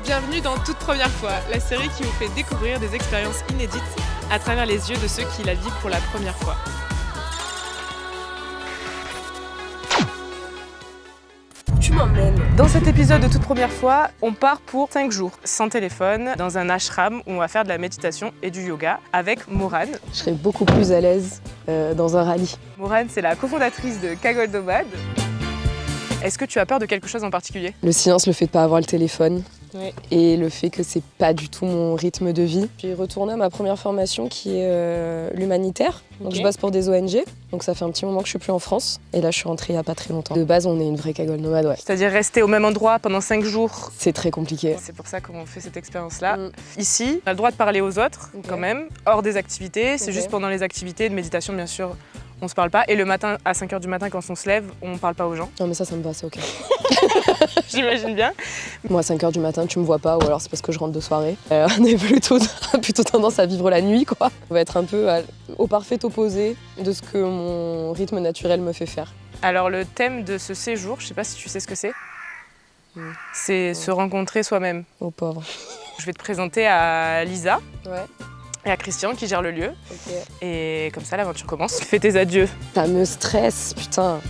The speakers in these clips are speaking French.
Bienvenue dans Toute Première Fois, la série qui vous fait découvrir des expériences inédites à travers les yeux de ceux qui la vivent pour la première fois. Tu m'emmènes. Dans cet épisode de Toute Première Fois, on part pour 5 jours sans téléphone dans un ashram où on va faire de la méditation et du yoga avec Maurane. Je serais beaucoup plus à l'aise dans un rallye. Maurane, c'est la cofondatrice de Kagol Nomad. Est-ce que tu as peur de quelque chose en particulier? Le silence, le fait de pas avoir le téléphone. Oui. Et le fait que c'est pas du tout mon rythme de vie. J'ai retourné à ma première formation qui est l'humanitaire. Donc Ok. je bosse pour des ONG. Donc ça fait un petit moment que je suis plus en France. Et là je suis rentrée il y a pas très longtemps. De base on est une vraie Kagol nomade, ouais. C'est-à-dire rester au même endroit pendant 5 jours. C'est très compliqué. C'est pour ça qu'on fait cette expérience-là. Mm. Ici, on a le droit de parler aux autres, Ok. quand même, hors des activités. C'est Ok. juste pendant les activités de méditation, bien sûr, on se parle pas. Et le matin, à 5h du matin, quand on se lève, on parle pas aux gens. Non mais ça me va, c'est ok. J'imagine bien. Moi à 5h du matin tu me vois pas ou alors c'est parce que je rentre de soirée. On est plutôt tendance à vivre la nuit quoi. On va être un peu au parfait opposé de ce que mon rythme naturel me fait faire. Alors, le thème de ce séjour, je sais pas si tu sais ce que c'est. Mm. C'est se rencontrer soi-même. Oh pauvre. Je vais te présenter à Lisa Ouais, et à Christian qui gèrent le lieu. ok. Et comme ça, l'aventure commence. Fais tes adieux. Ça me stresse, putain.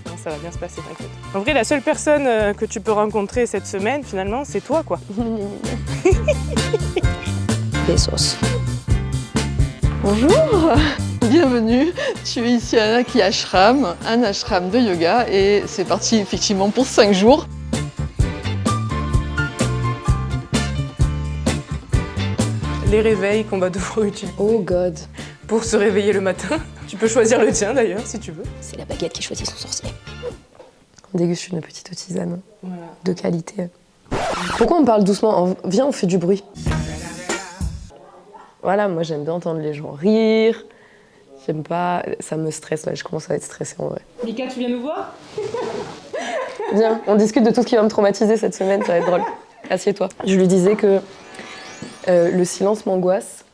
Non, ça va bien se passer, t'inquiète. En vrai, la seule personne que tu peux rencontrer cette semaine, finalement, c'est toi, quoi. Pesos. Bonjour, bienvenue. Je suis ici à Naki Ashram, un ashram de yoga et c'est parti effectivement pour 5 jours. Les réveils qu'on va devoir utiliser Oh god. pour se réveiller le matin. Tu peux choisir le tien, d'ailleurs, si tu veux. C'est la baguette qui choisit son sorcier. On déguste une petite tisane Voilà. de qualité. Pourquoi on parle doucement? Viens, on fait du bruit. Voilà, moi j'aime bien entendre les gens rire. J'aime pas, ça me stresse là, je commence à être stressée en vrai. Mika, tu viens nous voir? Viens, on discute de tout ce qui va me traumatiser cette semaine, ça va être drôle. Assieds-toi. Je lui disais que le silence m'angoisse.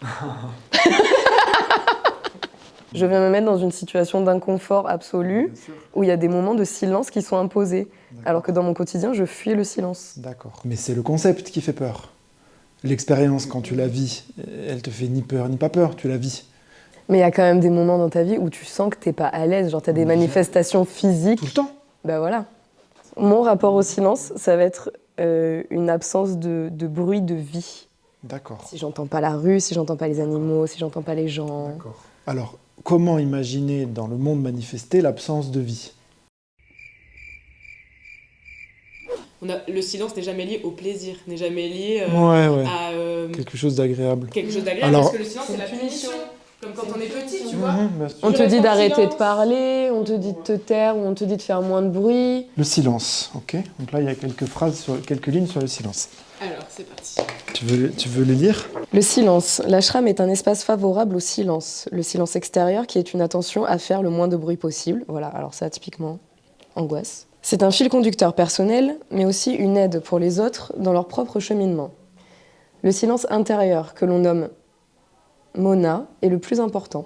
Je viens me mettre dans une situation d'inconfort absolu où il y a des moments de silence qui sont imposés. Alors que dans mon quotidien, je fuis le silence. D'accord. Mais c'est le concept qui fait peur. L'expérience, quand tu la vis, elle te fait ni peur ni pas peur, tu la vis. Mais il y a quand même des moments dans ta vie où tu sens que t'es pas à l'aise, genre t'as des manifestations physiques. Tout le temps. Bah voilà. Mon rapport au silence, ça va être une absence de bruit de vie. D'accord. Si j'entends pas la rue, si j'entends pas les animaux, si j'entends pas les gens. D'accord. Alors, comment imaginer dans le monde manifesté l'absence de vie? Le silence n'est jamais lié au plaisir, n'est jamais lié Ouais. à Quelque chose d'agréable. quelque chose d'agréable, Alors- parce que le silence, c'est la punition. Comme quand on est petit, tu vois. Bien sûr. On te Tu dit restes en d'arrêter de silence. parler, on te dit de te taire, ou on te dit de faire moins de bruit. Le silence, ok. Donc là, il y a quelques lignes sur le silence. Alors, c'est parti. Tu veux les lire? Le silence. L'ashram est un espace favorable au silence. Le silence extérieur qui est une attention à faire le moins de bruit possible. Voilà, alors ça, typiquement, angoisse. C'est un fil conducteur personnel, mais aussi une aide pour les autres dans leur propre cheminement. Le silence intérieur, que l'on nomme Mona, est le plus important.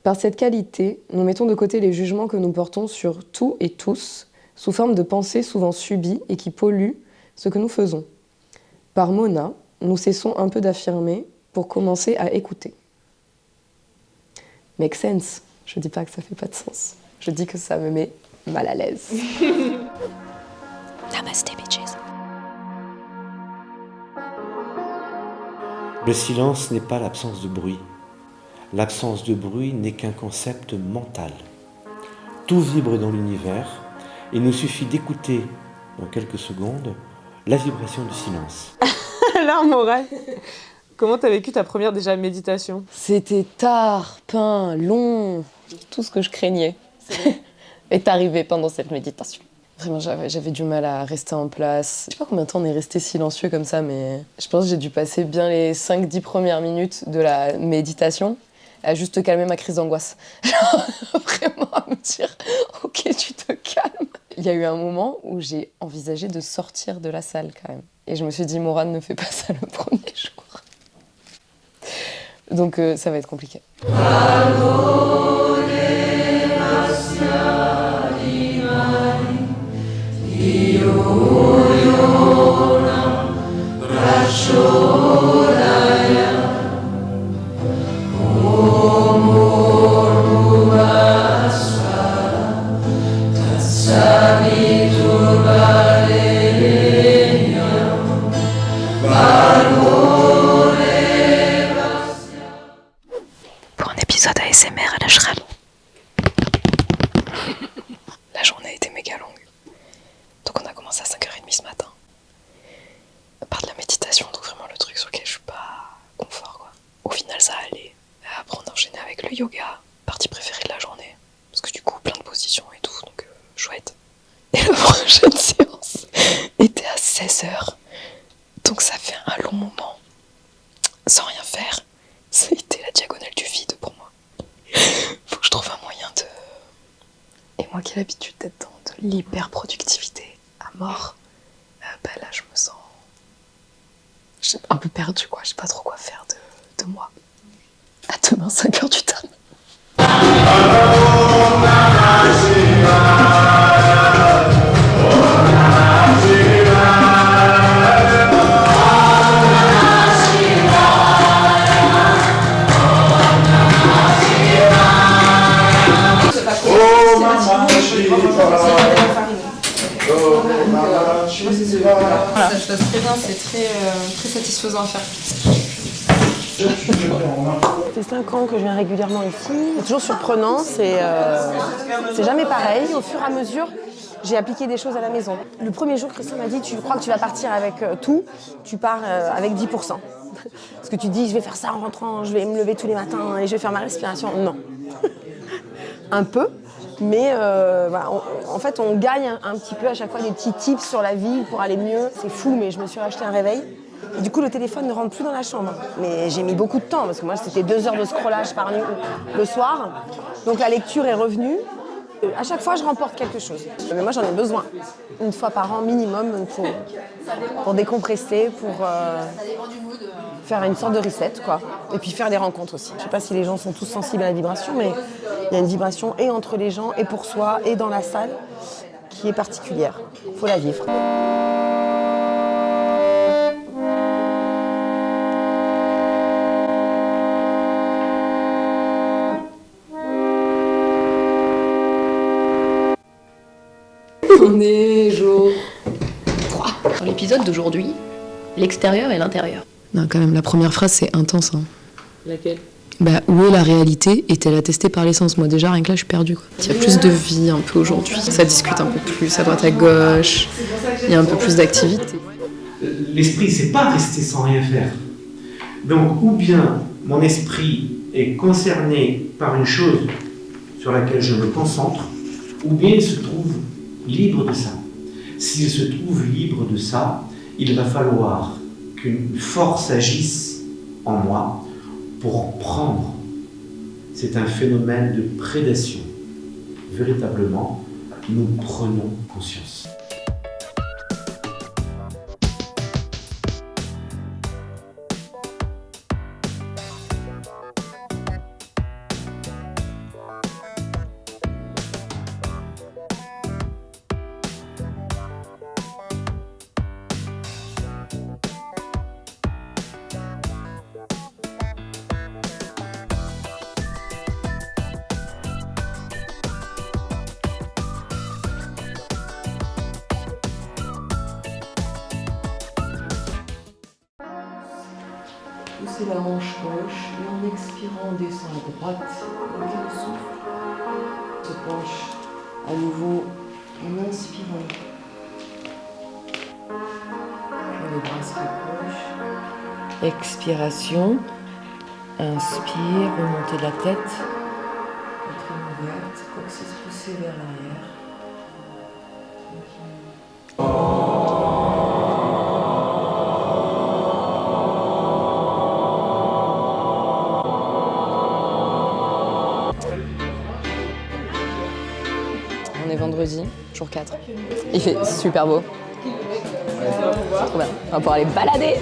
Par cette qualité, nous mettons de côté les jugements que nous portons sur tout et tous, sous forme de pensées souvent subies et qui polluent ce que nous faisons. Par Mona, nous cessons un peu d'affirmer pour commencer à écouter. Make sense. Je dis pas que ça fait pas de sens. Je dis que ça me met mal à l'aise. Namaste, bitches. Le silence n'est pas l'absence de bruit. L'absence de bruit n'est qu'un concept mental. Tout vibre dans l'univers. Il nous suffit d'écouter, dans quelques secondes, la vibration du silence. Alors, Maurane, comment t'as vécu ta première déjà méditation? C'était tard, peint, long, tout ce que je craignais est arrivé pendant cette méditation. Vraiment, j'avais du mal à rester en place. Je sais pas combien de temps on est resté silencieux comme ça, mais je pense que j'ai dû passer bien les 5-10 premières minutes de la méditation à juste calmer ma crise d'angoisse. Genre, vraiment à me dire « Ok, tu te calmes ». Il y a eu un moment où j'ai envisagé de sortir de la salle quand même. Et je me suis dit « Maurane, ne fais pas ça le premier jour ». Donc ça va être compliqué. méditation, donc vraiment le truc sur lequel je suis pas confort, quoi. Au final, ça allait. Après, on enchaînait avec le yoga, partie préférée de la journée. Parce que du coup, plein de positions et tout, donc chouette. Et la prochaine séance était à 16h. Donc ça fait un long moment. Sans rien faire. Ça a été la diagonale du vide pour moi. Faut que je trouve un moyen de... Et moi qui ai l'habitude d'être dans de l'hyper-productivité à mort, là je me sens un peu perdue, quoi. Je sais pas trop quoi faire de moi. À demain, 5h du tam. Voilà, ça se passe très bien, c'est très satisfaisant à faire. C'est 5 ans que je viens régulièrement ici. C'est toujours surprenant, c'est jamais pareil. Au fur et à mesure, j'ai appliqué des choses à la maison. Le premier jour, Christian m'a dit, tu crois que tu vas partir avec tout, tu pars avec 10%. Parce que tu dis, je vais faire ça en rentrant, je vais me lever tous les matins et je vais faire ma respiration. Non. Un peu. Mais voilà, en fait, on gagne un petit peu à chaque fois des petits tips sur la vie pour aller mieux. C'est fou, mais je me suis racheté un réveil. Et du coup, le téléphone ne rentre plus dans la chambre. Mais j'ai mis beaucoup de temps, parce que moi, c'était 2 heures de scrollage par nuit le soir. Donc la lecture est revenue. À chaque fois, je remporte quelque chose. Mais moi, j'en ai besoin. Une fois par an minimum pour décompresser, pour faire une sorte de reset, quoi. Et puis faire des rencontres aussi. Je sais pas si les gens sont tous sensibles à la vibration, mais il y a une vibration et entre les gens, et pour soi, et dans la salle, qui est particulière. Il faut la vivre. On est jour 3. Dans l'épisode d'aujourd'hui, l'extérieur et l'intérieur. Non, quand même, la première phrase, c'est intense. Hein. Laquelle ? Bah, où est la réalité? Est-elle attestée par l'essence? Moi, déjà, rien que là, je suis perdue, quoi. Il y a plus de vie un peu aujourd'hui. Ça discute un peu plus à droite à gauche. Il y a un peu plus d'activité. L'esprit, c'est pas rester sans rien faire. Donc, ou bien mon esprit est concerné par une chose sur laquelle je me concentre, ou bien il se trouve libre de ça. S'il se trouve libre de ça, il va falloir qu'une force agisse en moi pour prendre. C'est un phénomène de prédation. Véritablement, nous prenons conscience. Poussez la hanche gauche et en expirant, on descend à droite. Ok, le souffle. Se penche à nouveau en inspirant. Puis les bras se rapprochent. Expiration. Inspire, remontez la tête. Poitrine ouverte, coccyx poussé vers l'arrière. On est vendredi, jour 4. Il fait super beau. C'est trop bien. On va pouvoir aller balader.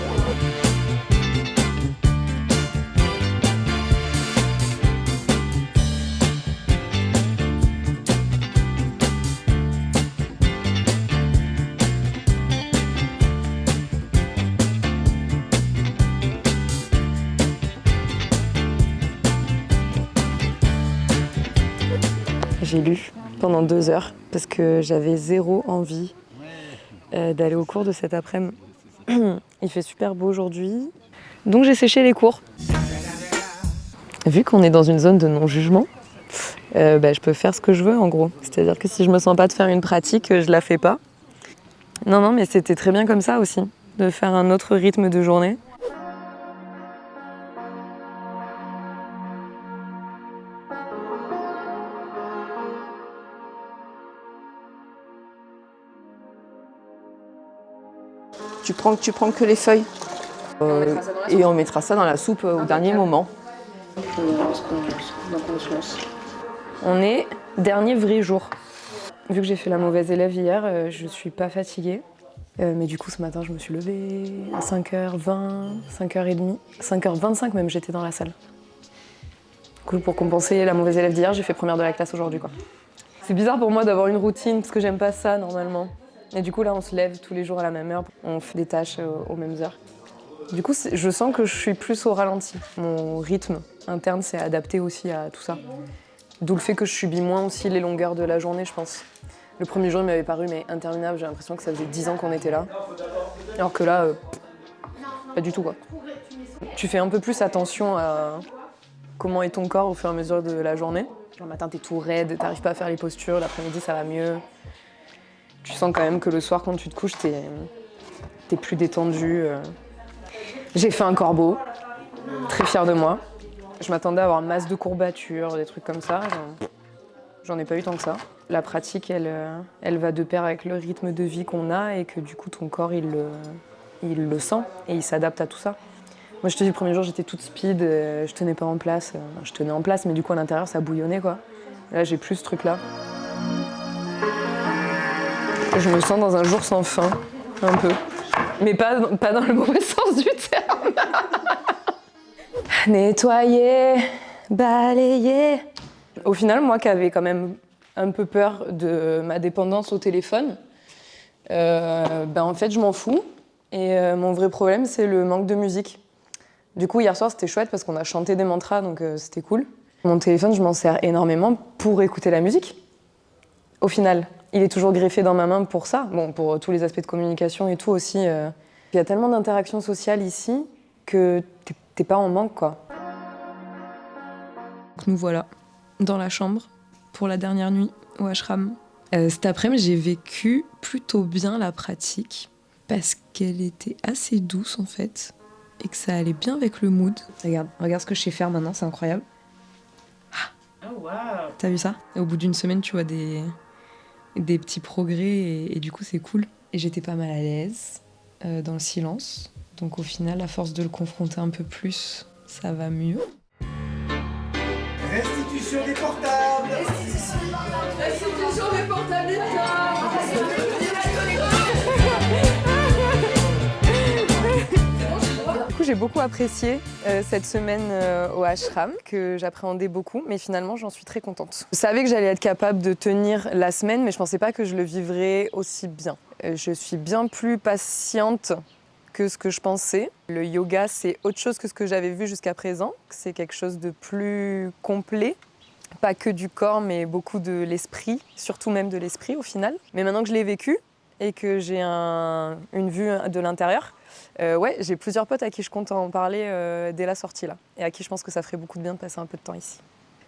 J'ai lu pendant 2 heures parce que j'avais zéro envie d'aller au cours de cet après-midi. Il fait super beau aujourd'hui, donc j'ai séché les cours. Vu qu'on est dans une zone de non-jugement, je peux faire ce que je veux en gros. C'est-à-dire que si je me sens pas de faire une pratique, je la fais pas. Non, mais c'était très bien comme ça aussi. de faire un autre rythme de journée. Tu prends que les feuilles. Et on mettra ça dans la soupe au dernier moment. On est dernier vrai jour. Vu que j'ai fait la mauvaise élève hier, je suis pas fatiguée. Mais du coup, ce matin, je me suis levée à 5h20, 5h30, 5h25 même, j'étais dans la salle. Du coup, pour compenser la mauvaise élève d'hier, j'ai fait première de la classe aujourd'hui, quoi. C'est bizarre pour moi d'avoir une routine, parce que j'aime pas ça, normalement. Et du coup, là, on se lève tous les jours à la même heure, on fait des tâches aux mêmes heures. Du coup, je sens que je suis plus au ralenti. Mon rythme interne s'est adapté aussi à tout ça. D'où le fait que je subis moins aussi les longueurs de la journée, je pense. Le premier jour, il m'avait paru interminable. J'ai l'impression que ça faisait 10 ans qu'on était là. Alors que là, pas du tout, quoi. Tu fais un peu plus attention à comment est ton corps au fur et à mesure de la journée. Le matin, t'es tout raide, t'arrives pas à faire les postures. L'après-midi, ça va mieux. Tu sens quand même que le soir, quand tu te couches, t'es plus détendu. J'ai fait un corbeau, très fière de moi. Je m'attendais à avoir masse de courbatures, des trucs comme ça. J'en ai pas eu tant que ça. La pratique, elle va de pair avec le rythme de vie qu'on a et que du coup, ton corps, il le sent et il s'adapte à tout ça. Moi, je te dis, le premier jour, j'étais toute speed, je tenais pas en place. Je tenais en place, mais du coup, à l'intérieur, ça bouillonnait, quoi. Là, j'ai plus ce truc-là. Je me sens dans un jour sans fin, un peu. Mais pas dans le mauvais sens du terme. Nettoyer, balayer. Au final, moi qui avais quand même un peu peur de ma dépendance au téléphone, en fait, je m'en fous. Et mon vrai problème, c'est le manque de musique. Du coup, hier soir, c'était chouette parce qu'on a chanté des mantras, donc c'était cool. Mon téléphone, je m'en sers énormément pour écouter la musique. Au final, il est toujours greffé dans ma main pour ça. Bon, pour tous les aspects de communication et tout aussi. Il y a tellement d'interactions sociales ici que t'es pas en manque, quoi. Donc nous voilà, dans la chambre, pour la dernière nuit au ashram. Cet après-midi, j'ai vécu plutôt bien la pratique, parce qu'elle était assez douce, en fait, et que ça allait bien avec le mood. Regarde ce que je sais faire maintenant, c'est incroyable. Oh, wow. T'as vu ça? Et au bout d'une semaine, tu vois des petits progrès, et du coup, c'est cool. Et j'étais pas mal à l'aise. Dans le silence. Donc au final, à force de le confronter un peu plus, ça va mieux. Restitution des portables. Restitution des portables. Du coup, j'ai beaucoup apprécié cette semaine au ashram, que j'appréhendais beaucoup, mais finalement, j'en suis très contente. Je savais que j'allais être capable de tenir la semaine, mais je pensais pas que je le vivrais aussi bien. Je suis bien plus patiente que ce que je pensais. Le yoga, c'est autre chose que ce que j'avais vu jusqu'à présent. C'est quelque chose de plus complet. Pas que du corps, mais beaucoup de l'esprit, surtout même de l'esprit au final. Mais maintenant que je l'ai vécu et que j'ai une vue de l'intérieur, j'ai plusieurs potes à qui je compte en parler dès la sortie là. Et à qui je pense que ça ferait beaucoup de bien de passer un peu de temps ici.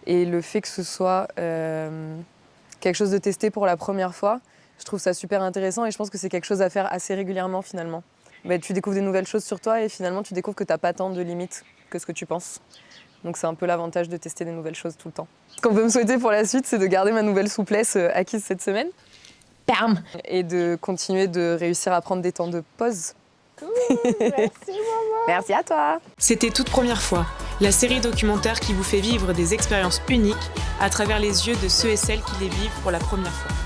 Et le fait que ce soit quelque chose de testé pour la première fois, je trouve ça super intéressant et je pense que c'est quelque chose à faire assez régulièrement finalement. Tu découvres des nouvelles choses sur toi et finalement tu découvres que t'as pas tant de limites que ce que tu penses. Donc c'est un peu l'avantage de tester des nouvelles choses tout le temps. Ce qu'on peut me souhaiter pour la suite, c'est de garder ma nouvelle souplesse acquise cette semaine. Bam ! Et de continuer de réussir à prendre des temps de pause. Cool, merci maman. Merci à toi. C'était Toute Première Fois, la série documentaire qui vous fait vivre des expériences uniques à travers les yeux de ceux et celles qui les vivent pour la première fois.